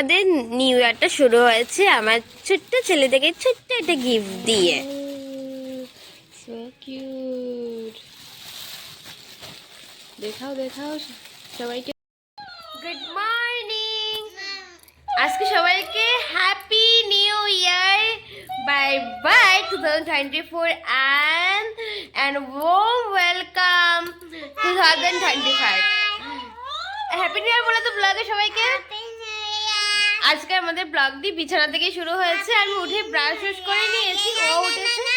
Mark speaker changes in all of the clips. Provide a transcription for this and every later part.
Speaker 1: আমাদের নিউ ইয়ারটা শুরু হয়েছে আমার ছোট্ট ছেলে থেকে ছোট্ট একটা গিফট দিয়ে।
Speaker 2: So cute. দেখাও দেখাও সবাইকে।
Speaker 1: গুড মর্নিং, আজকে সবাইকে happy new year, bye bye 2024 and warm welcome 2025। Happy new year বলে তো ব্লগে সবাইকে। আজকে আমাদের ব্লগ দিয়ে বিছানা থেকে শুরু হয়েছে। আমি উঠে ব্রাশ ওয়াশ করে নিয়েছি, ও উঠেছে,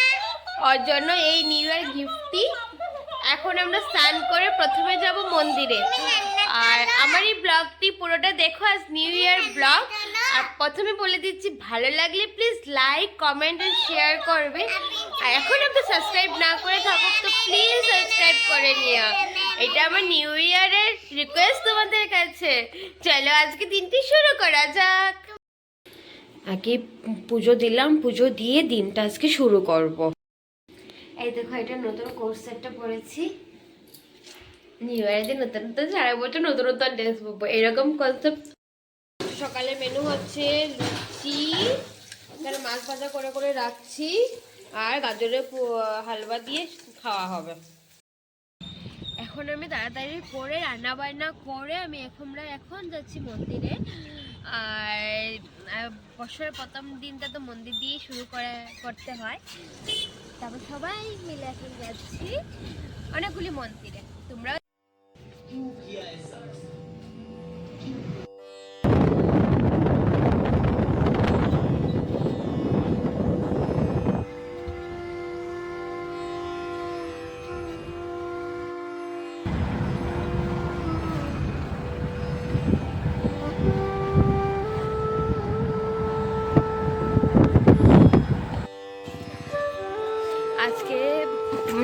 Speaker 1: ওর জন্য এই নিউ ইয়ার গিফটটি। এখন আমরা স্নান করে প্রথমে যাব মন্দিরে। আর আমার এই ব্লগটি পুরোটা দেখো, আজ নিউ ইয়ার ব্লগ। আর প্রথমে বলে দিচ্ছি, ভালো লাগলে প্লিজ লাইক কমেন্ট আর শেয়ার করবে। আর এখন আপনি সাবস্ক্রাইব না করে থাকো তো প্লিজ সাবস্ক্রাইব করে নিও। এটা আমার নিউ ইয়ারের রিকোয়েস্ট তোমাদের কাছে। চলো আজকে দিনটি শুরু করা যাক। আগে পুজো দিলাম, পুজো দিয়ে দিনটা আজকে শুরু করব। এই দেখো, এটা নতুন কোর্স সেটটা পরেছি। নিউ ইয়ারের দিন নতুন নতুন, সারা বছর নতুন নতুন ড্রেস পরবো, এরকম কনসেপ্ট। সকালে মেনু হচ্ছে লুচি, এখানে মাছ ভাজা করে করে রাখছি, আর গাজরের হালুয়া দিয়ে খাওয়া হবে। এখন আমি তাড়াতাড়ি করে রান্না বান্না করে আমি এখন যাচ্ছি মন্দিরে। আর বছরের প্রথম দিনটা তো মন্দির দিয়ে শুরু করতে হয়। তারপর সবাই মিলে এখন যাচ্ছি অনেকগুলি মন্দিরে। তোমরা আজকে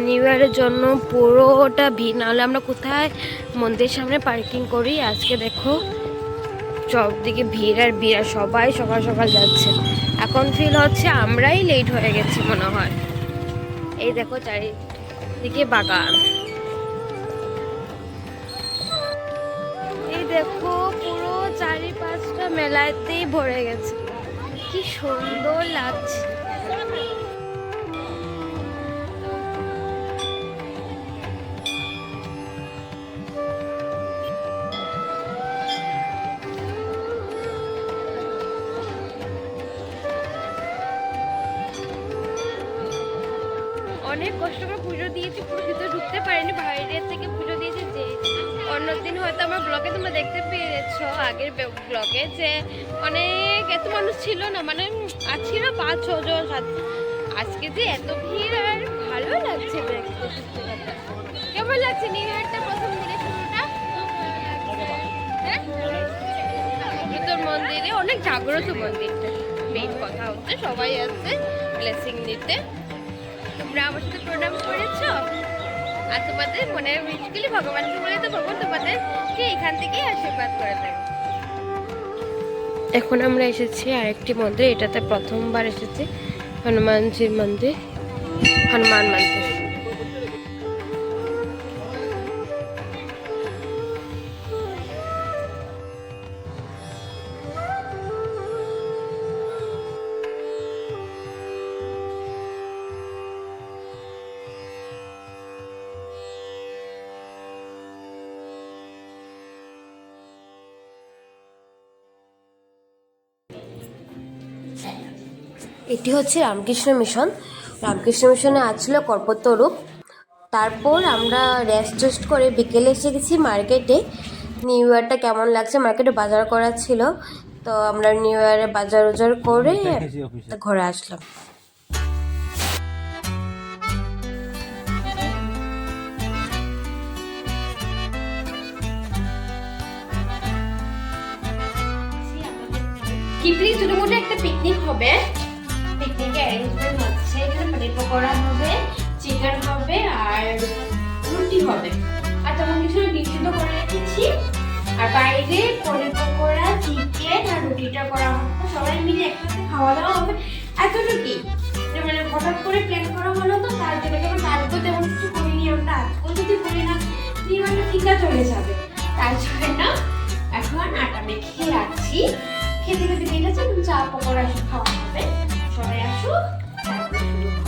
Speaker 1: নিউ ইয়ারের জন্য পুরোটা ভিড়, নাহলে আমরা কোথায় মন্দিরের সামনে পার্কিং করি। আজকে দেখো সবদিকে ভিড় আর ভিড়, আর সবাই সকাল সকাল যাচ্ছে। এখন ফিল হচ্ছে আমরাই লেট হয়ে গেছি মনে হয়। এই দেখো চারিদিকে বাগান, এই দেখো পুরো চারিপাশটা মেলাতেই ভরে গেছে, কি সুন্দর লাগছে। অনেক কষ্ট করে পুজো দিয়েছি, পুরো ভিতরে ঢুকতে পারিনি, বাইরের থেকে পুজো দিয়েছি। যে অন্যদিন হয়তো আমার ব্লগে তোমরা দেখতে পেয়েছো, আগের ব্লগে, যে অনেক এত মানুষ ছিল না, মানে ছিল 5-6 জন 7। আজকে যে এত ভিড়, আর ভালো লাগছে দেখতে। কেমন লাগছে নিউ ইয়ারটা প্রথম দিনের শুরুটা? তোর মন্দিরে অনেক জাগ্রত মন্দিরটা, মেইন কথা হচ্ছে সবাই আসছে ব্লেসিং নিতে। তোমরা আমার সাথে প্রণাম করেছো, আর তোমাদের মনের উইশগুলি ভগবানকে বলে তো ভগবান তোমাদেরকে এখান থেকেই আশীর্বাদ করে দেবে। এখন আমরা এসেছি আরেকটি মন্দির, এটাতে প্রথমবার এসেছি, হনুমানজির মন্দির, হনুমান মন্দির। এটি হচ্ছে রামকৃষ্ণ মিশন। রামকৃষ্ণ মিশনে আছিল কল্পতরু। তারপর আমরা রেস্ট করে বিকেলে এসে গেছি মার্কেটে। নিউ ইয়ারটা কেমন লাগছে, মার্কেটে বাজার করা ছিল, তো আমরা নিউ ইয়ারে বাজার করে ঘরে আসলাম। কিপলি ছোটো মোটো একটা পিকনিক হবে, পিকনিকে অ্যারেঞ্জমেন্ট হচ্ছে। এখানে পনির পকোড়া হবে, চিকেন হবে, আর রুটি হবে। আর তেমন কিছু নিশ্চিত করে রেখেছি। আর বাইরে পনির পকোড়া, চিকেন আর রুটিটা করা হবে, সবাই মিলে একসাথে খাওয়া দাওয়া হবে। এতটুকুই, মানে হঠাৎ করে প্ল্যান করা হলো, তো তার জন্য যেমন আজকেও তেমন কিছু করিনি আমরা। আজকেও যদি করি না নির্মাণটা ঠিকা চলে যাবে, তার জন্য এখন আটা মেখে রাখছি। খেতে খেতে ঠিক আছে, তুমি চা পকোড়া এসব খাওয়া হবে, সবাই আসো, তারপরে শুরু হবে।